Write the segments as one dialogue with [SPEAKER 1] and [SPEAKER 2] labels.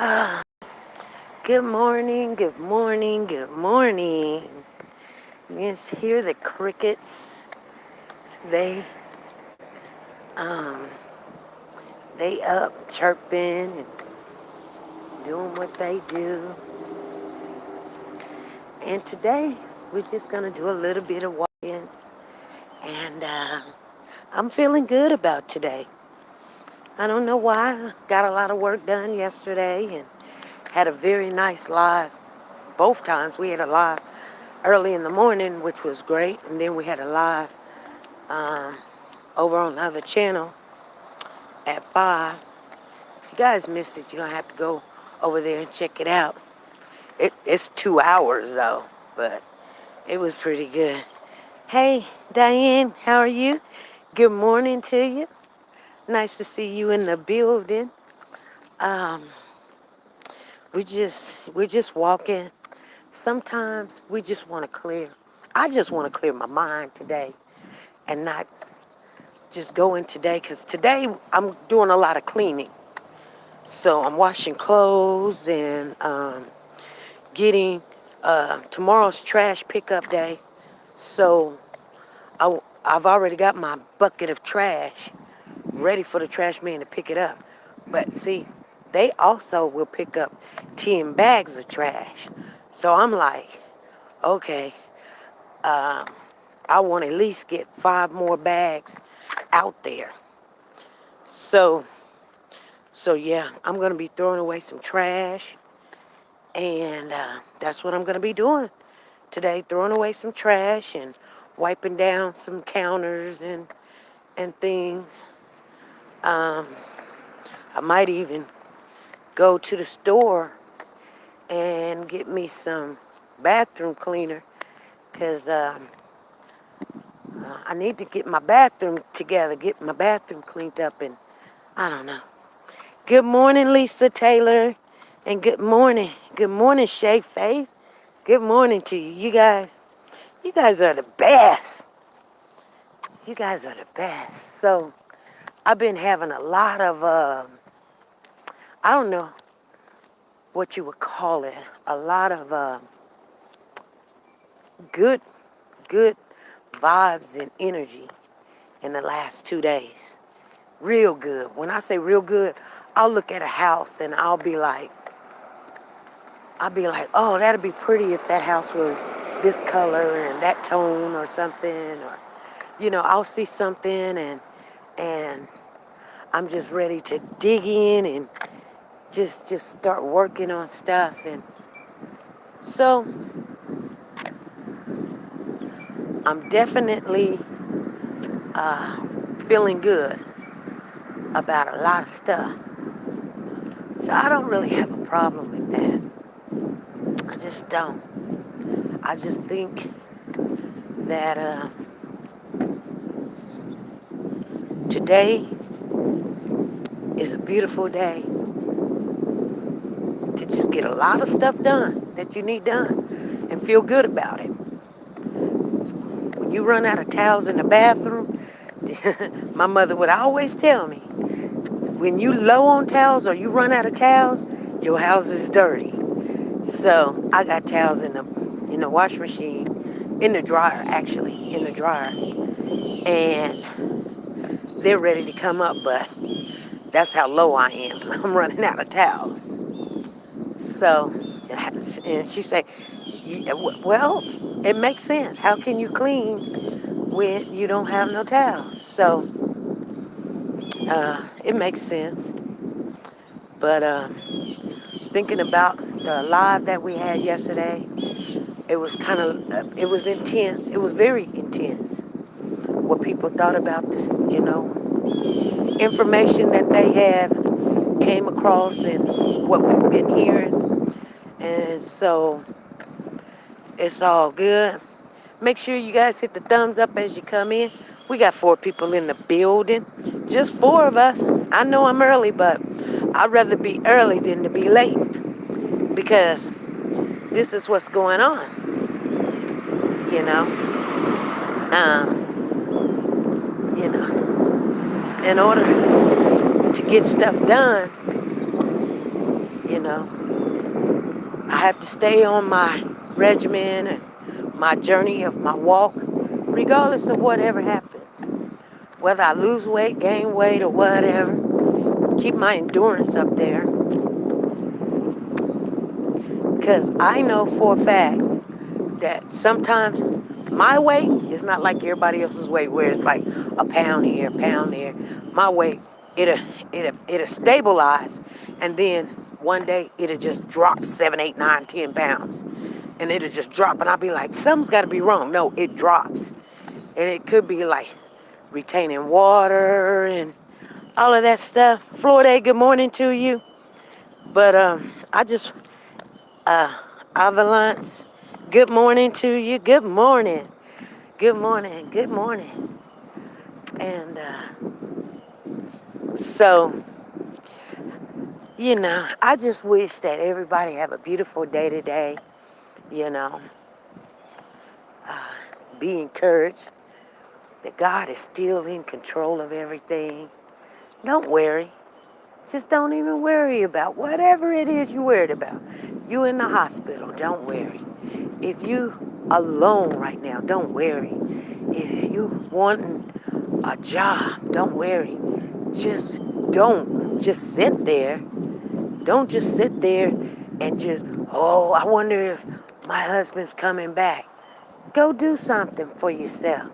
[SPEAKER 1] Ah, good morning, good morning, good morning. You can hear the crickets. They um they up chirping and doing what they do. And today we're just gonna do a little bit of walking, and I'm feeling good about today. I don't know why. Got a lot of work done yesterday and had a very nice live. Both times we had a live early in the morning, which was great, and then we had a live um, over on the other channel at 5. If you guys missed it, you're going to have to go over there and check it out. It's 2 hours, though, but it was pretty good. Hey, Diane, how are you? Good morning to you. Nice to see you in the building. Um, we're just walking. Sometimes we just want to clear. I just want to clear my mind today and not just go in today, because today I'm doing a lot of cleaning. So I'm washing clothes and getting tomorrow's trash pickup day. So I've already got my bucket of trash ready for the trash man to pick it up. But see, they also will pick up 10 bags of trash. So I'm like, okay, I want to at least get 5 more bags out there. So yeah, I'm going to be throwing away some trash. And that's what I'm going to be doing today, throwing away some trash and wiping down some counters and things. I might even go to the store and get me some bathroom cleaner, because I need to get my bathroom together, get my bathroom cleaned up, and I don't know. Good morning, Lisa Taylor, and good morning, Shay Faith. Good morning to you. You guys are the best. You guys are the best. So I've been having a lot of, I don't know what you would call it, a lot of good, good vibes and energy in the last 2 days. Real good. When I say real good, I'll look at a house and oh, that'd be pretty if that house was this color and that tone or something. Or, I'll see something and I'm just ready to dig in and just start working on stuff. And so I'm definitely feeling good about a lot of stuff. So I don't really have a problem with that. I just don't. I just think that today is a beautiful day to just get a lot of stuff done that you need done and feel good about it. When you run out of towels in the bathroom, my mother would always tell me, when you low on towels or you run out of towels, your house is dirty. So I got towels in the wash machine, in the dryer, actually, in the dryer. And they're ready to come up, but that's how low I am. I'm running out of towels. So, and she said, well, it makes sense. How can you clean when you don't have no towels? So, it makes sense. But thinking about the live that we had yesterday, it was it was intense. It was very intense. What people thought about this, information that they have came across and what we've been hearing. And so it's all good. Make sure you guys hit the thumbs up as you come in. We got 4 people in the building. Just 4 of us. I know I'm early, but I'd rather be early than to be late, because this is what's going on, you know. Um, you know, in order to get stuff done, You know, I have to stay on my regimen and my journey of my walk, regardless of whatever happens. Whether I lose weight, gain weight, or whatever, keep my endurance up there. Because I know for a fact that sometimes my weight is not like everybody else's weight, where it's like a pound here, a pound there. My weight, it'll stabilize, and then one day it'll just drop 7, 8, 9, 10 pounds, and it'll just drop, and I'll be like, something's got to be wrong. No, it drops, and it could be like retaining water and all of that stuff. Florida, good morning to you. But I just Avalance, good morning to you. Good morning. Good morning. Good morning. And so, I just wish that everybody have a beautiful day today. You know, be encouraged that God is still in control of everything. Don't worry. Just don't even worry about whatever it is you're worried about. You in the hospital, don't worry. If you alone right now, don't worry. If you wanting a job, don't worry. Just don't just sit there. Don't just sit there and just, oh, I wonder if my husband's coming back. Go do something for yourself.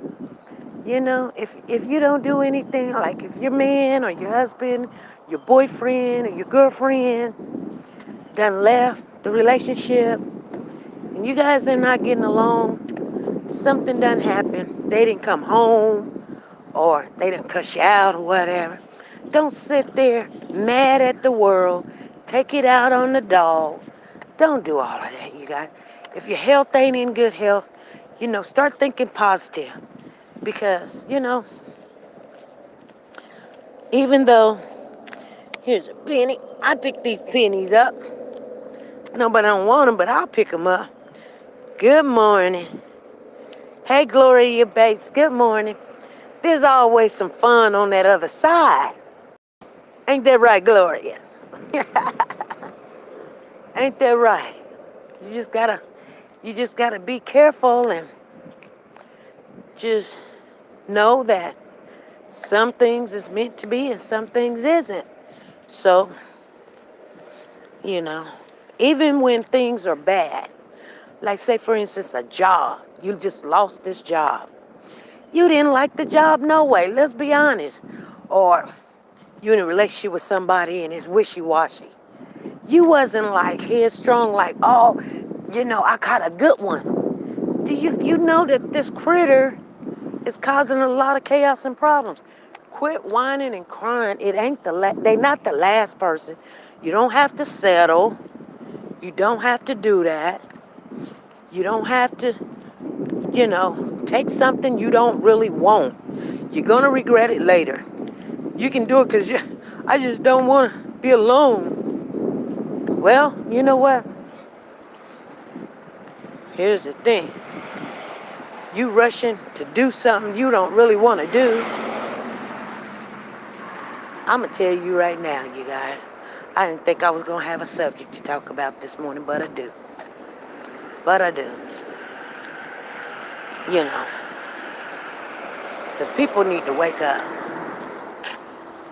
[SPEAKER 1] If you don't do anything, like if your man or your husband, your boyfriend or your girlfriend done left the relationship and you guys are not getting along, something done happened, they didn't come home or they didn't cuss you out or whatever, don't sit there mad at the world, take it out on the dog. Don't do all of that, you guys. If your health ain't in good health, start thinking positive. Because, even though, here's a penny, I pick these pennies up. Nobody don't want them, but I'll pick them up. Good morning. Hey, Gloria Bates, good morning. There's always some fun on that other side. Ain't that right, Gloria? Ain't that right? You just gotta be careful and just know that some things is meant to be and some things isn't. So, even when things are bad, like say for instance a job, you just lost this job. You didn't like the job, no way, let's be honest. Or you in a relationship with somebody and it's wishy-washy. You wasn't like headstrong, like, oh, I got a good one. Do you know that this critter is causing a lot of chaos and problems? Quit whining and crying. It ain't they not the last person. You don't have to settle. You don't have to do that. You don't have to, take something you don't really want. You're gonna regret it later. You can do it because I just don't want to be alone. Well, you know what? Here's the thing. You rushing to do something you don't really want to do. I'm going to tell you right now, you guys. I didn't think I was going to have a subject to talk about this morning, but I do. But I do. Because people need to wake up.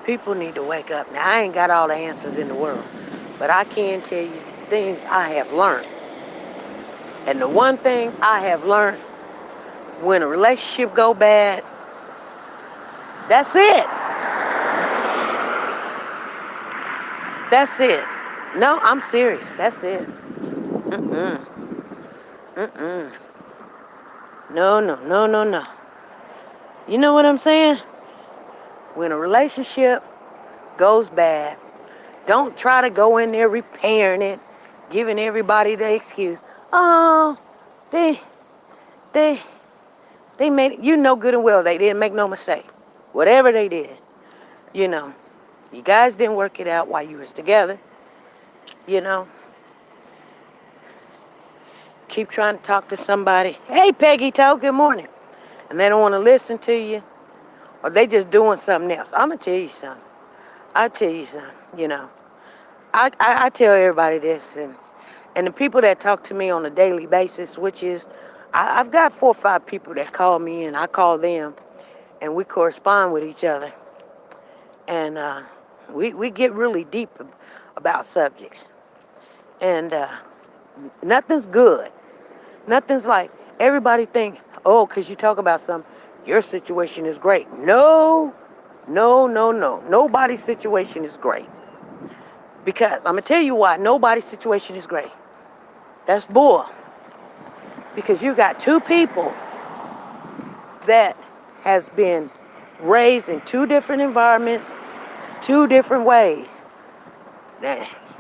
[SPEAKER 1] People need to wake up. Now, I ain't got all the answers in the world, but I can tell you things I have learned. And the one thing I have learned, when a relationship go bad, that's it. That's it. No, I'm serious. That's it. No. You know what I'm saying? When a relationship goes bad, don't try to go in there repairing it, giving everybody the excuse. Oh, they made it. You know good and well they didn't make no mistake. Whatever they did, you guys didn't work it out while you was together. Keep trying to talk to somebody. Hey, Peggy Toe, good morning. And they don't want to listen to you. Or they just doing something else. I'm going to tell you something. I'll tell you something, I tell everybody this, and the people that talk to me on a daily basis, which is, I've got 4 or 5 people that call me and I call them, and we correspond with each other, and we get really deep about subjects, and nothing's good. Nothing's like everybody think, oh, because you talk about something, your situation is great. No, no, no, no. Nobody's situation is great. Because I'm going to tell you why nobody's situation is great. That's bull. Because you got 2 people that has been raised in 2 different environments, 2 different ways.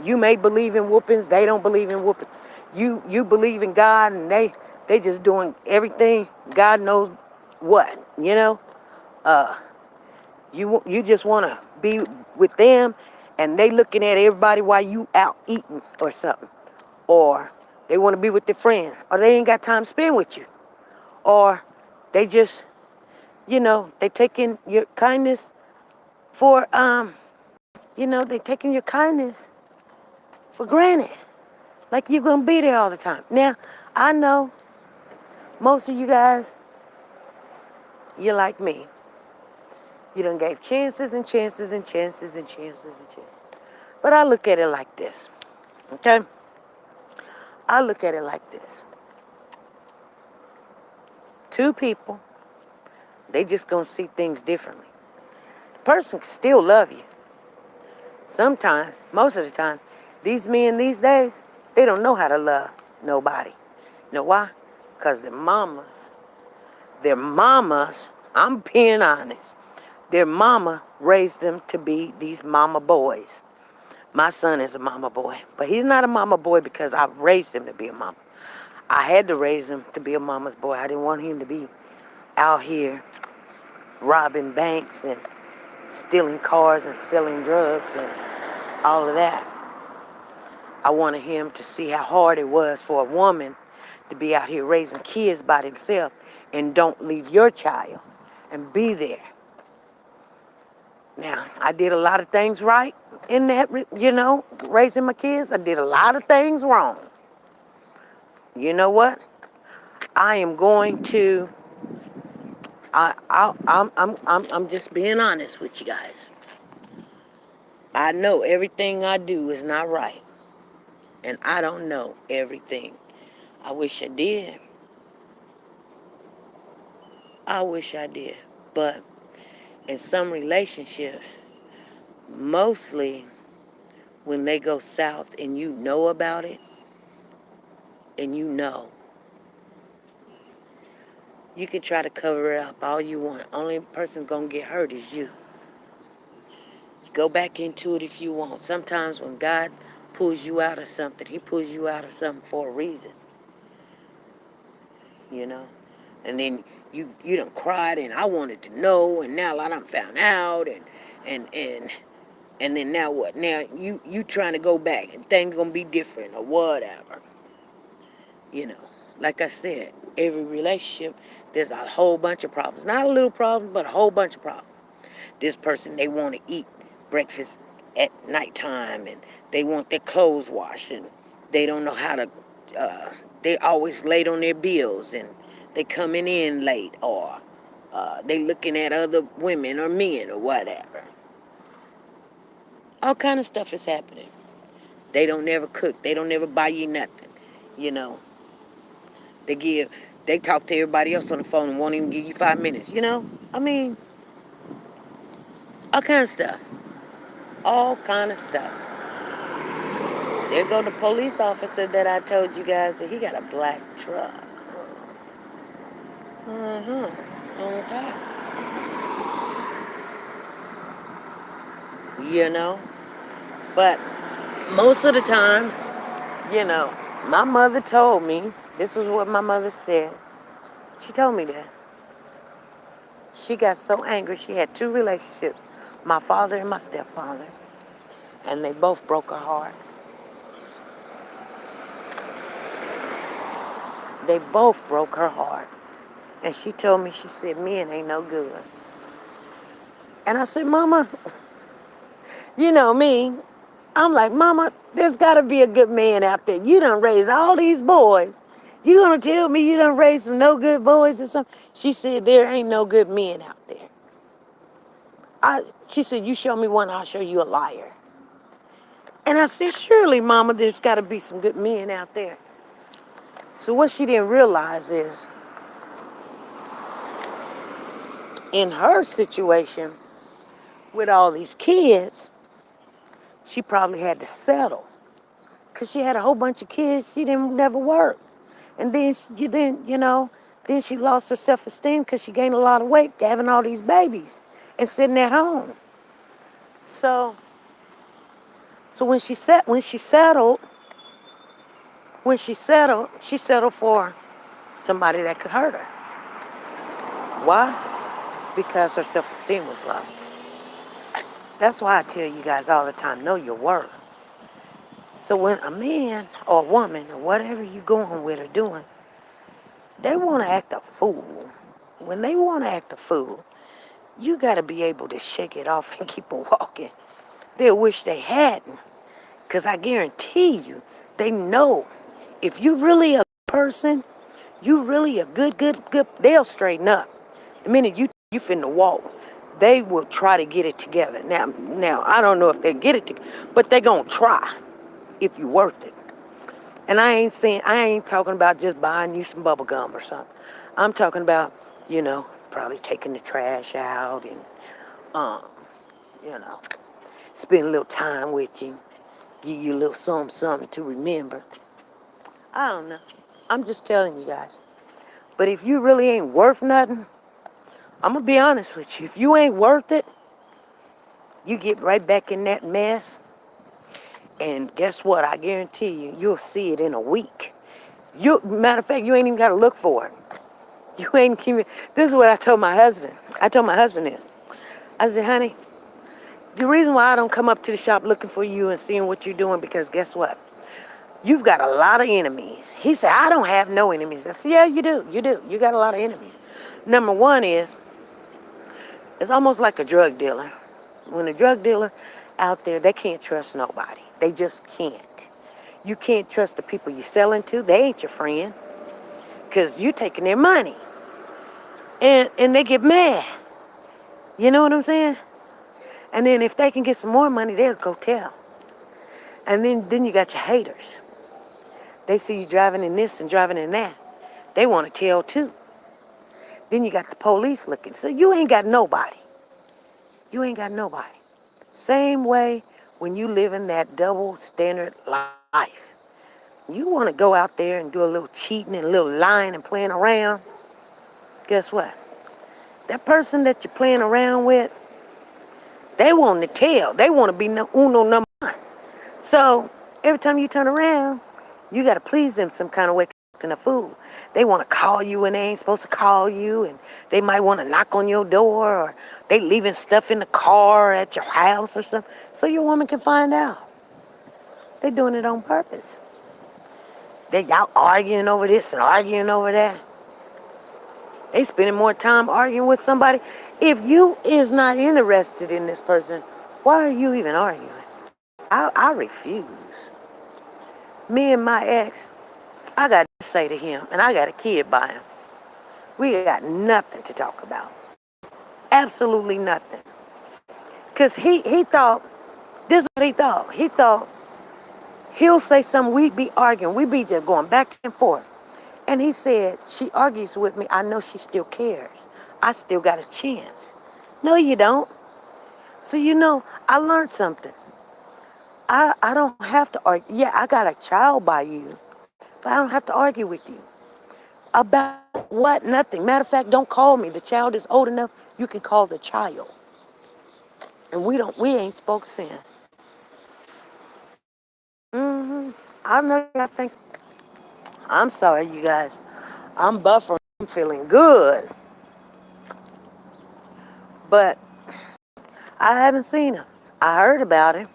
[SPEAKER 1] You may believe in whoopings, they don't believe in whoopings. You believe in God and they just doing everything God knows what, you know? You just want to be with them and they looking at everybody while you out eating or something. Or they want to be with their friends, or they ain't got time to spend with you. Or they just, they taking your kindness for, they taking your kindness for granted. Like you're going to be there all the time. Now, I know most of you guys, you're like me. You done gave chances and chances and chances and chances and chances. But I look at it like this, okay? I look at it like this. 2 people, they just gonna see things differently. The person can still love you. Sometimes, most of the time, these men these days, they don't know how to love nobody. You know why? Because their mamas, I'm being honest, their mama raised them to be these mama boys. My son is a mama boy, but he's not a mama boy because I raised him to be a mama. I had to raise him to be a mama's boy. I didn't want him to be out here robbing banks and stealing cars and selling drugs and all of that. I wanted him to see how hard it was for a woman to be out here raising kids by themselves and don't leave your child and be there. Now, I did a lot of things right in that, raising my kids. I did a lot of things wrong. You know what? I am going to. I'm just being honest with you guys. I know everything I do is not right, and I don't know everything. I wish I did. I wish I did, but in some relationships, mostly when they go south and you know about it, and you can try to cover it up all you want. Only person gonna get hurt is you. Go back into it if you want. Sometimes when God pulls you out of something, he pulls you out of something for a reason. And then you done cried and I wanted to know, and now I done found out, and then now what? Now you trying to go back and things gonna be different or whatever. Like I said, every relationship, there's a whole bunch of problems. Not a little problem, but a whole bunch of problems. This person, they want to eat breakfast at nighttime, and they want their clothes washed, and they don't know how to, they always late on their bills, and they coming in late, or they looking at other women or men or whatever. All kind of stuff is happening. They don't never cook. They don't never buy you nothing. You know, they talk to everybody else on the phone and won't even give you 5 minutes. I mean, all kind of stuff. All kind of stuff. There go the police officer that I told you guys that he got a black truck. On top. But most of the time, my mother told me, this was what my mother said. She told me that. She got so angry. She had 2 relationships, my father and my stepfather, and they both broke her heart. They both broke her heart. And she told me, she said, men ain't no good. And I said, Mama, you know me, I'm like, Mama, there's got to be a good man out there. You done raised all these boys. You gonna tell me you done raised some no good boys or something? She said, there ain't no good men out there. She said, you show me one, I'll show you a liar. And I said, surely, Mama, there's got to be some good men out there. So what she didn't realize is, in her situation with all these kids, she probably had to settle. Because she had a whole bunch of kids, she didn't never work. And then, then she lost her self-esteem because she gained a lot of weight having all these babies and sitting at home. So she settled for somebody that could hurt her. Why? Because her self-esteem was low. That's why I tell you guys all the time, know your worth. So when a man or a woman or whatever you going with or doing, they want to act a fool. When they want to act a fool, you got to be able to shake it off and keep on walking. They'll wish they hadn't. Because I guarantee you, they know if you really a person, you really a good, they'll straighten up. The minute you finna walk, they will try to get it together. Now I don't know if they get it together, but they gonna try if you worth it. And I ain't talking about just buying you some bubble gum or something. I'm talking about, probably taking the trash out and, you know, spend a little time with you, give you a little something to remember. I don't know. I'm just telling you guys. But if you really ain't worth nothing, I'm going to be honest with you. If you ain't worth it, you get right back in that mess. And guess what? I guarantee you, you'll see it in a week. Matter of fact, you ain't even got to look for it. You ain't even. This is what I told my husband. I told my husband this. I said, honey, the reason why I don't come up to the shop looking for you and seeing what you're doing, because guess what? You've got a lot of enemies. He said, I don't have no enemies. I said, yeah, you do. You do. You got a lot of enemies. Number one is, it's almost like a drug dealer. When a drug dealer out there, they can't trust nobody. They just can't. You can't trust the people you're selling to. They ain't your friend because you taking their money. And they get mad. You know what I'm saying? And then if they can get some more money, they'll go tell. And then you got your haters. They see you driving in this and driving in that. They want to tell too. Then you got the police looking. So you ain't got nobody. You ain't got nobody. Same way when you live in that double standard life. You want to go out there and do a little cheating and a little lying and playing around. Guess what? That person that you're playing around with, they want to tell. They want to be uno number one. So every time you turn around, you got to please them some kind of way. A fool. They want to call you when they ain't supposed to call you, and they might want to knock on your door, or they leaving stuff in the car at your house or something, so your woman can find out. They doing it on purpose. They y'all arguing over this and arguing over that. They spending more time arguing with somebody. If you is not interested in this person, why are you even arguing? I refuse. Me and my ex, I got to say to him, and I got a kid by him. We got nothing to talk about. Absolutely nothing. Because he thought, this is what he thought. He thought he'll say something, we'd be arguing. We'd be just going back and forth. And he said, she argues with me. I know she still cares. I still got a chance. No, you don't. So, I learned something. I don't have to argue. Yeah, I got a child by you, but I don't have to argue with you. About what? Nothing. Matter of fact, don't call me. The child is old enough. You can call the child. And we ain't spoke sin. I know y'all think, I'm sorry, you guys. I'm buffering. I'm feeling good. But I haven't seen him. I heard about him.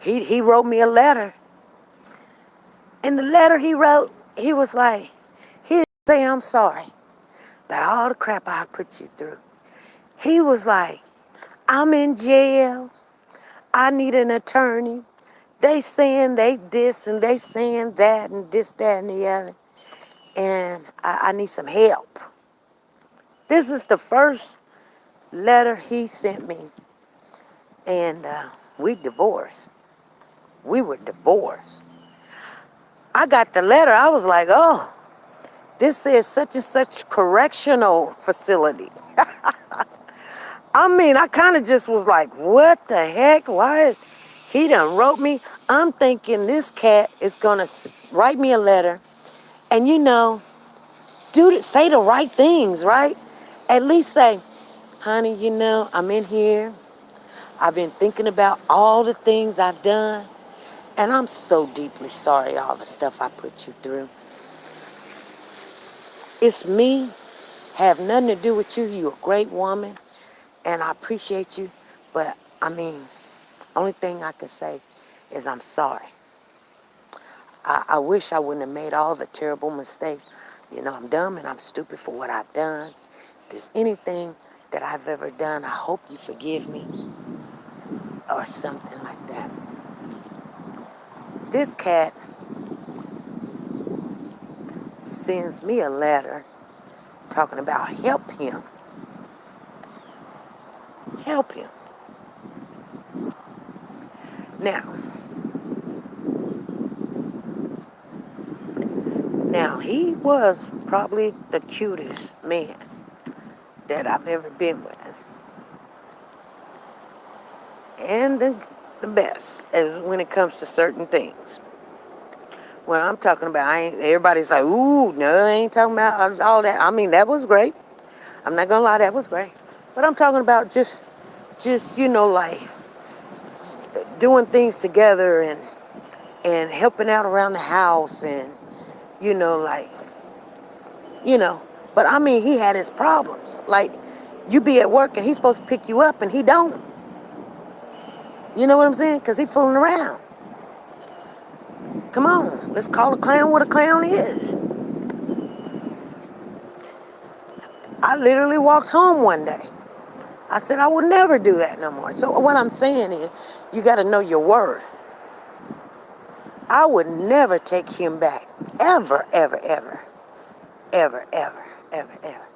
[SPEAKER 1] He wrote me a letter. In the letter he wrote, he was like, he didn't say I'm sorry about all the crap I put you through. He was like, I'm in jail. I need an attorney. They saying they this and they saying that and this, that, and the other. And I need some help. This is the first letter he sent me. And we divorced. We were divorced. I got the letter. I was like, oh, this says such and such correctional facility. I mean, I kind of just was like, what the heck? Why? He done wrote me. I'm thinking this cat is going to write me a letter and, say the right things, right? At least say, honey, I'm in here. I've been thinking about all the things I've done. And I'm so deeply sorry all the stuff I put you through. It's me. Have nothing to do with you. You're a great woman. And I appreciate you. But, only thing I can say is I'm sorry. I wish I wouldn't have made all the terrible mistakes. I'm dumb and I'm stupid for what I've done. If there's anything that I've ever done, I hope you forgive me. Or something like that. This cat sends me a letter talking about help him. Help him. Now, he was probably the cutest man that I've ever been with. And the best as when it comes to certain things. When I'm talking about, everybody's like, ooh, no, I ain't talking about all that. That was great. I'm not gonna lie, that was great. But I'm talking about just like doing things together and helping out around the house and, like, But he had his problems. Like, you be at work and he's supposed to pick you up and he don't. You know what I'm saying? Because he fooling around. Come on, let's call a clown what a clown is. I literally walked home one day. I said I would never do that no more. So what I'm saying is, you got to know your worth. I would never take him back. Ever, ever, ever. Ever, ever, ever, ever.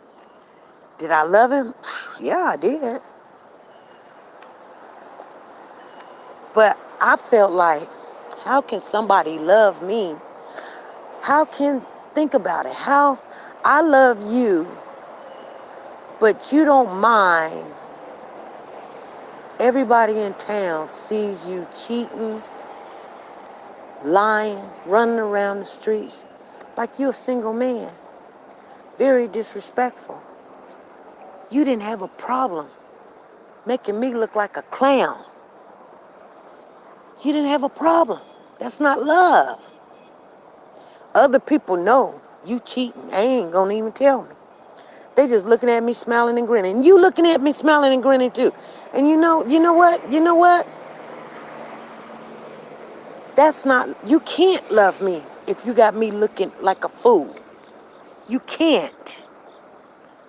[SPEAKER 1] Did I love him? Yeah, I did. But I felt like, how can somebody love me? Think about it. How I love you, but you don't mind everybody in town sees you cheating, lying, running around the streets like you're a single man. Very disrespectful. You didn't have a problem making me look like a clown. You didn't have a problem. That's not love. Other people know you cheating. They ain't gonna even tell me. They just looking at me smiling and grinning. You looking at me smiling and grinning too. And you know what? You know what? You can't love me if you got me looking like a fool. You can't.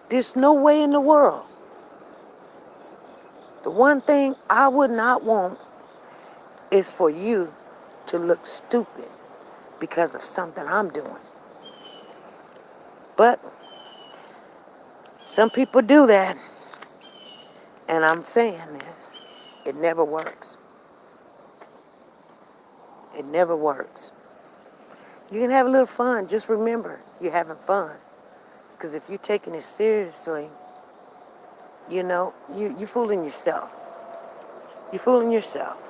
[SPEAKER 1] There's no way in the world. The one thing I would not want is for you to look stupid because of something I'm doing. But some people do that. And I'm saying this. It never works. It never works. You can have a little fun. Just remember, you're having fun. Because if you're taking it seriously, you're fooling yourself. You're fooling yourself.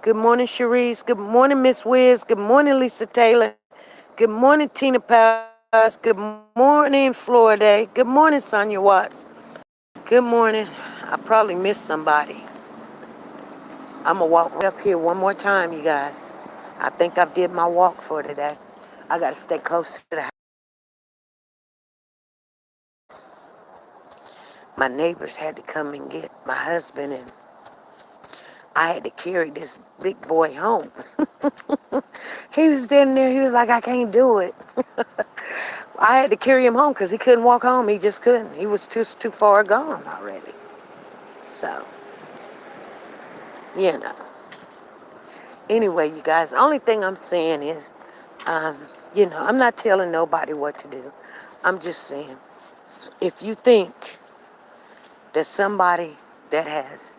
[SPEAKER 1] Good morning, Cherise. Good morning, Miss Wiz. Good morning, Lisa Taylor. Good morning, Tina Powers. Good morning, Florida. Good morning, Sonia Watts. Good morning. I probably missed somebody. I'm going to walk up here one more time, you guys. I think I've did my walk for today. I got to stay close to the house. My neighbors had to come and get my husband, and I had to carry this big boy home. He was standing there. He was like, I can't do it. I had to carry him home because he couldn't walk home. He just couldn't. He was too far gone already. So, you know. Anyway, you guys, the only thing I'm saying is, um, I'm not telling nobody what to do. I'm just saying, if you think that somebody that has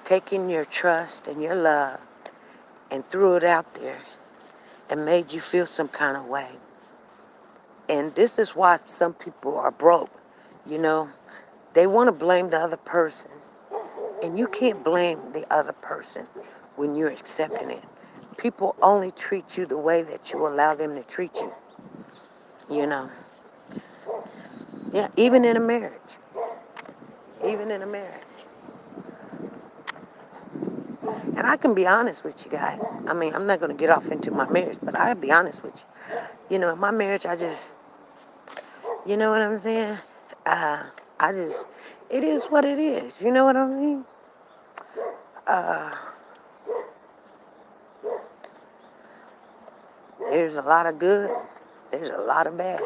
[SPEAKER 1] taken your trust and your love and threw it out there and made you feel some kind of way, and this is why some people are broke, you know, they want to blame the other person. And you can't blame the other person when you're accepting it. People only treat you the way that you allow them to treat you, you know. Yeah, even in a marriage. Even in a marriage. And I can be honest with you guys. I mean, I'm not going to get off into my marriage, but I'll be honest with you. You know, in my marriage, you know what I'm saying? Uh, it is what it is. You know what I mean? There's a lot of good. There's a lot of bad.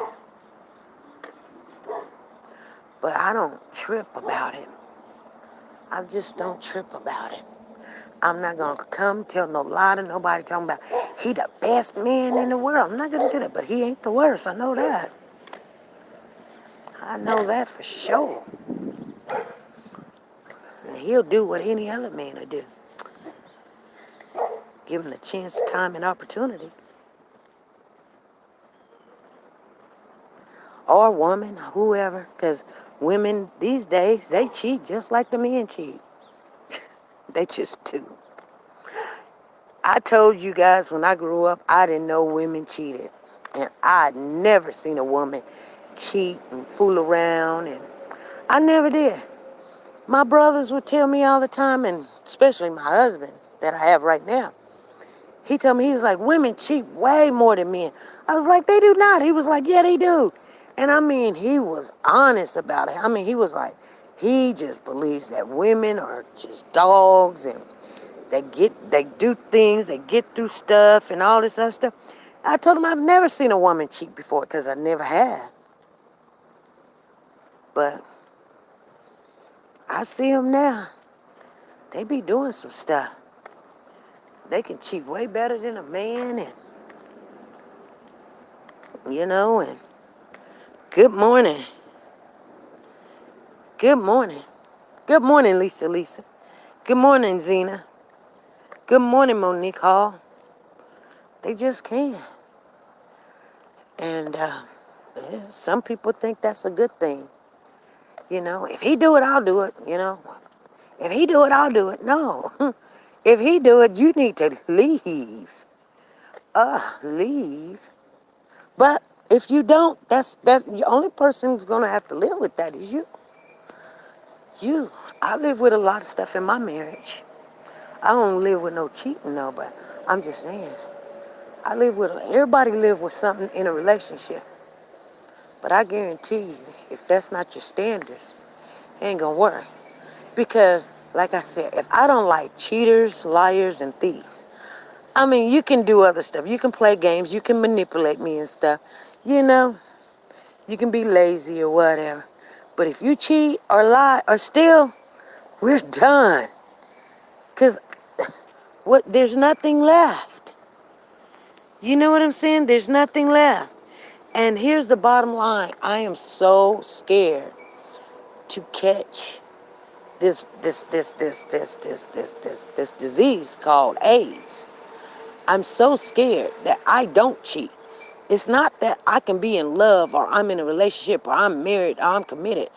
[SPEAKER 1] But I don't trip about it. I just don't trip about it. I'm not going to come tell no lie to nobody talking about he the best man in the world. I'm not going to do that, but he ain't the worst. I know that. I know that for sure. And he'll do what any other man would do. Give him the chance, time, and opportunity. Or woman, whoever. Because women these days, they cheat just like the men cheat. They just do. I told you guys when I grew up, I didn't know women cheated. And I'd never seen a woman cheat and fool around, and I never did. My brothers would tell me all the time, and especially my husband that I have right now. He told me, he was like, women cheat way more than men. I was like, they do not. He was like, yeah, they do. And I mean, he was honest about it. I mean, he was like, he just believes that women are just dogs and they do things, they get through stuff and all this other stuff. I told him I've never seen a woman cheat before because I never had. But I see them now. They be doing some stuff. They can cheat way better than a man, and and good morning. Good morning. Good morning, Lisa. Good morning, Zena. Good morning, Monique Hall. They just can. And some people think that's a good thing. If he do it, I'll do it, If he do it, I'll do it. No. If he do it, you need to leave. Leave. But if you don't, that's the only person who's gonna have to live with that is you. You. I live with a lot of stuff in my marriage. I don't live with no cheating, no, but I'm just saying. Everybody live with something in a relationship. But I guarantee you, if that's not your standards, it ain't gonna work. Because, like I said, if I don't like cheaters, liars, and thieves, I mean, you can do other stuff. You can play games. You can manipulate me and stuff. You know, you can be lazy or whatever. But if you cheat or lie or steal, we're done. Because there's nothing left. You know what I'm saying? There's nothing left. And here's the bottom line. I am so scared to catch this disease called AIDS. I'm so scared that I don't cheat. It's not that I can be in love or I'm in a relationship or I'm married or I'm committed.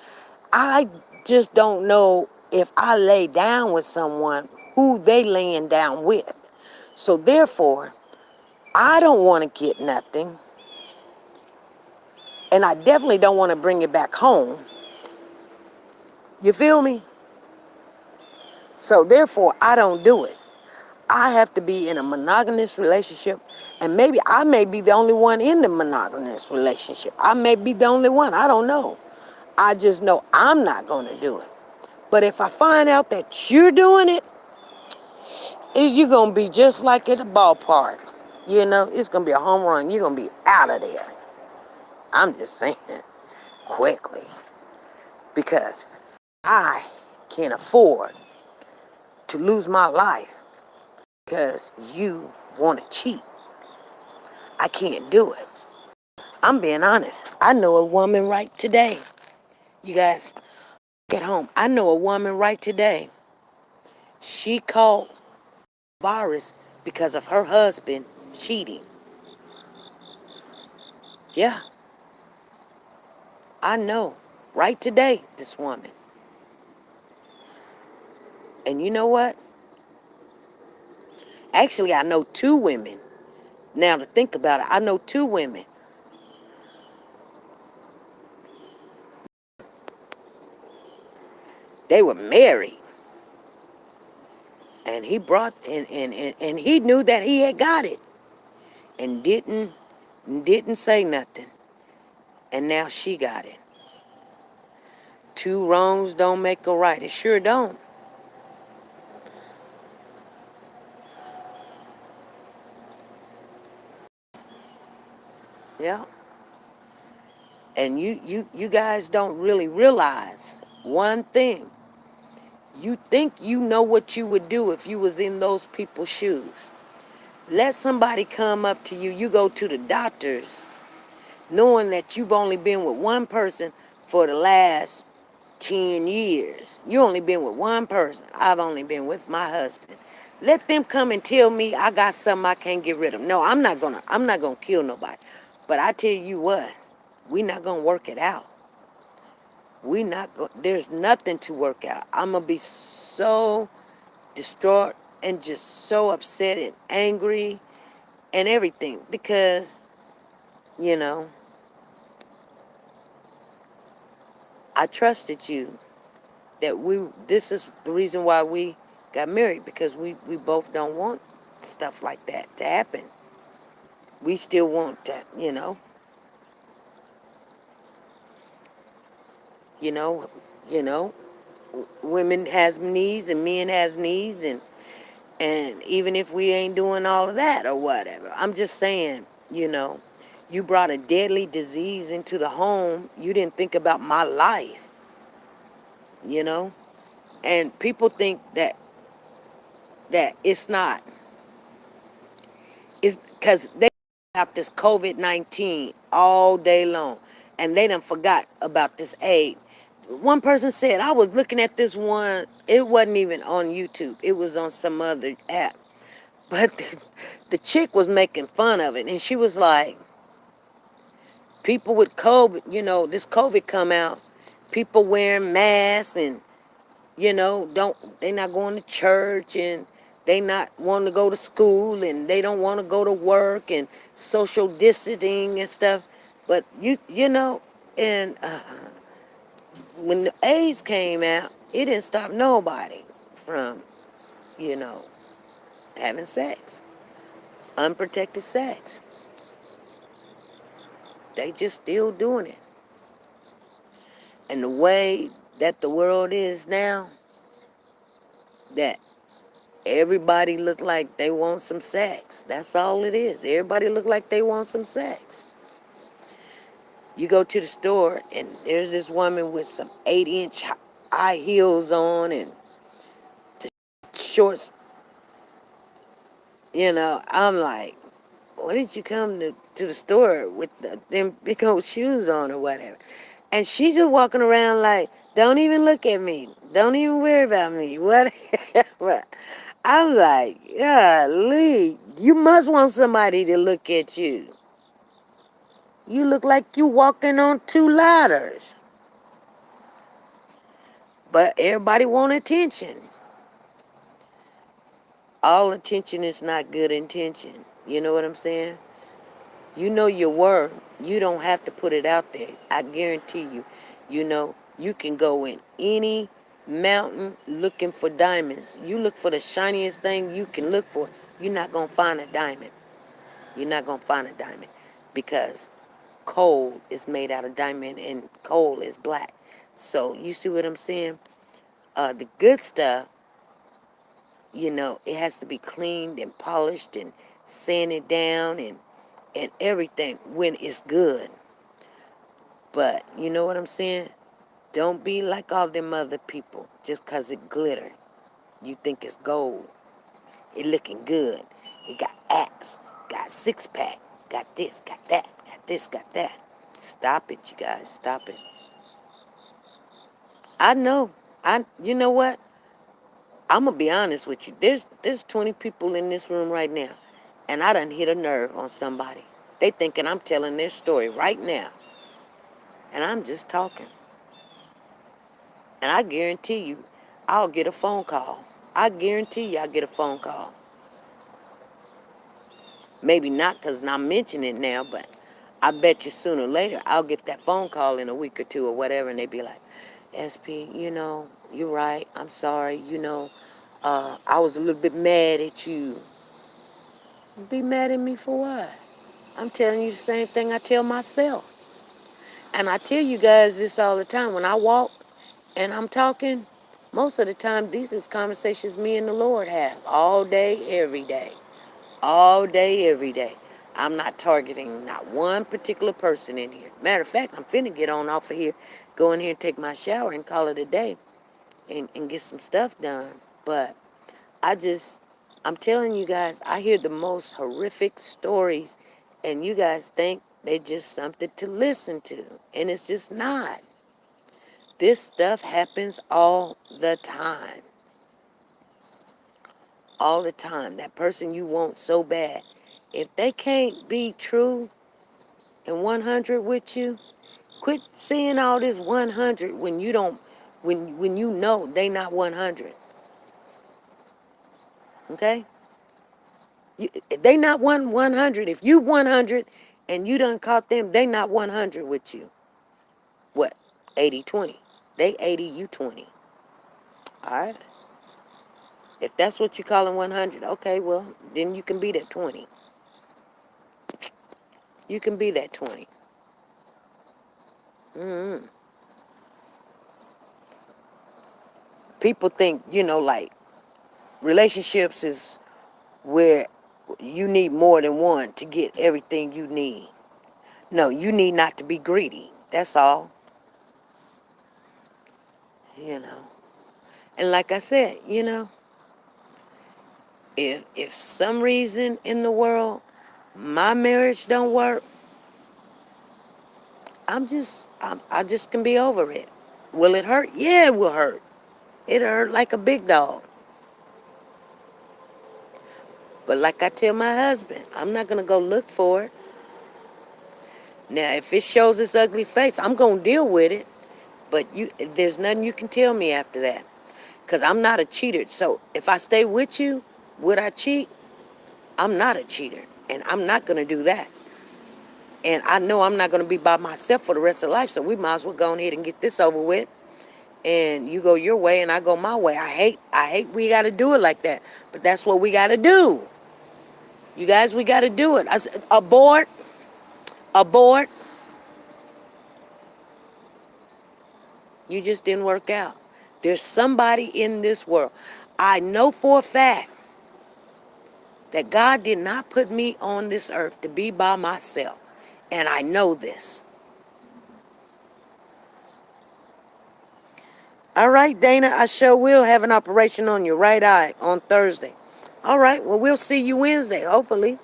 [SPEAKER 1] I just don't know if I lay down with someone who they laying down with. So therefore, I don't want to get nothing. And I definitely don't want to bring it back home. You feel me? So therefore, I don't do it. I have to be in a monogamous relationship, and maybe I may be the only one in the monogamous relationship. I may be the only one. I don't know. I just know I'm not going to do it. But if I find out that you're doing it, you're going to be just like at a ballpark. It's going to be a home run. You're going to be out of there. I'm just saying quickly. Because I can't afford to lose my life because you want to cheat. I can't do it. I'm being honest. I know a woman right today. You guys get home. I know a woman right today. She caught virus because of her husband cheating. Yeah, I know. Right today, this woman. And you know what? Actually, I know two women. Now to think about it, I know two women. They were married. And he brought and he knew that he had got it and didn't say nothing. And now she got it. Two wrongs don't make a right. It sure don't. Yeah. And you guys don't really realize one thing. You think you know what you would do if you was in those people's shoes. Let somebody come up to you. You go to the doctors knowing that you've only been with one person for the last 10 years. You only been with one person. I've only been with my husband. Let them come and tell me I got something I can't get rid of. No, I'm not gonna kill nobody. But I tell you what, we not gonna work it out. There's nothing to work out. I'm gonna be so distraught and just so upset and angry and everything because, you know, I trusted you that this is the reason why we got married because we both don't want stuff like that to happen. We still want that, you know, you know, women has needs and men has needs and even if we ain't doing all of that or whatever, I'm just saying, you brought a deadly disease into the home. You didn't think about my life, you know, and people think that it's not. It's because they have this COVID-19 all day long, and they done forgot about this AIDS. One person said, I was looking at this one, it wasn't even on YouTube, it was on some other app. But the chick was making fun of it, and she was like, people with COVID, this COVID come out, people wearing masks and they not going to church and they not wanting to go to school and they don't want to go to work and social distancing and stuff. But and when the AIDS came out, it didn't stop nobody from, you know, having sex, unprotected sex. They just still doing it. And the way that the world is now, that everybody look like they want some sex. That's all it is. Everybody look like they want some sex. You go to the store and there's this woman with some 8-inch high heels on and shorts. I'm like, why did you come to the store with them big old shoes on or whatever? And she's just walking around like, don't even look at me. Don't even worry about me. Whatever. I'm like, golly, you must want somebody to look at you. You look like you walking on two ladders. But everybody want attention. All attention is not good intention. You know what I'm saying? You know your worth. You don't have to put it out there. I guarantee you. You can go in any mountain looking for diamonds. You look for the shiniest thing you can look for. You're not going to find a diamond. You're not going to find a diamond because coal is made out of diamond and coal is black. So you see what I'm saying? The good stuff, it has to be cleaned and polished and sanded down and everything when it's good. But you know what I'm saying? Don't be like all them other people just 'cause it glitter. You think it's gold. It looking good. It got abs, got six pack, got this, got that, got this, got that. Stop it, you guys. Stop it. I know. You know what? I'm gonna be honest with you. There's 20 people in this room right now, and I done hit a nerve on somebody. They thinking I'm telling their story right now, and I'm just talking. And I guarantee you, I'll get a phone call. I guarantee you I'll get a phone call. Maybe not because I'm mentioning it now, but I bet you sooner or later I'll get that phone call in a week or two or whatever, and they be like, SP, you're right. I'm sorry. I was a little bit mad at you. Be mad at me for what? I'm telling you the same thing I tell myself. And I tell you guys this all the time. When I walk and I'm talking, most of the time these is conversations me and the Lord have all day, every day. All day, every day. I'm not targeting not one particular person in here. Matter of fact, I'm finna get on off of here, go in here and take my shower and call it a day and get some stuff done. But I just, I'm telling you guys, I hear the most horrific stories, and you guys think they just something to listen to, and it's just not. This stuff happens all the time. All the time. That person you want so bad, if they can't be true and 100 with you, quit seeing all this 100 when you don't, when you know they not 100. Okay? They not 100. If you 100 and you done caught them, they not 100 with you. What? 80-20. They 80, you 20. All right? If that's what you calling 100, okay, well, then you can be that 20. You can be that 20. Mm-hmm. People think, like relationships is where you need more than one to get everything you need. No, you need not to be greedy. That's all. You know. And like I said, if some reason in the world my marriage don't work, I just can be over it. Will it hurt? Yeah, it will hurt. It hurt like a big dog. But like I tell my husband, I'm not gonna go look for it. Now, if it shows its ugly face, I'm gonna deal with it. But there's nothing you can tell me after that, cause I'm not a cheater. So if I stay with you, would I cheat? I'm not a cheater, and I'm not gonna do that. And I know I'm not gonna be by myself for the rest of life. So we might as well go ahead and get this over with. And you go your way, and I go my way. I hate we gotta do it like that, but that's what we gotta do. You guys, we gotta do it. I said, abort, abort. You just didn't work out. There's somebody in this world. I know for a fact that God did not put me on this earth to be by myself. And I know this. All right, Dana, I sure will have an operation on your right eye on Thursday. All right, well, we'll see you Wednesday, hopefully.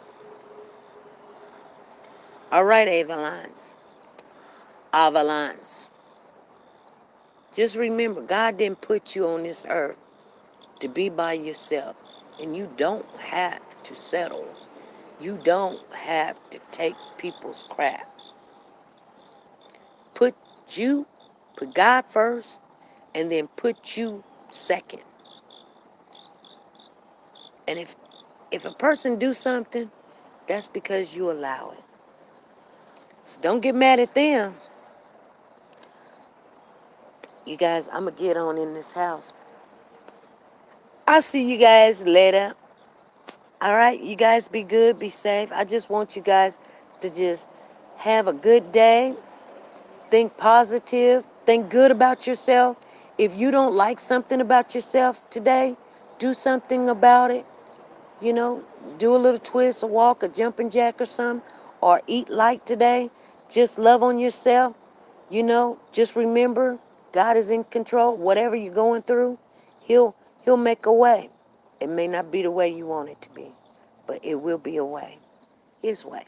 [SPEAKER 1] All right, Avalons. Avalons. Just remember, God didn't put you on this earth to be by yourself. And you don't have to settle. You don't have to take people's crap. Put God first, and then put you second. And if a person do something, that's because you allow it. So don't get mad at them. You guys, I'm going to get on in this house. I'll see you guys later. All right, you guys be good, be safe. I just want you guys to just have a good day. Think positive. Think good about yourself. If you don't like something about yourself today, do something about it. Do a little twist, a walk, a jumping jack or something. Or eat light today. Just love on yourself. Just remember, God is in control. Whatever you're going through, He'll make a way. It may not be the way you want it to be, but it will be a way. His way.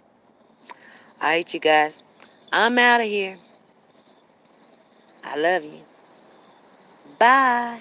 [SPEAKER 1] All right, you guys. I'm out of here. I love you. Bye.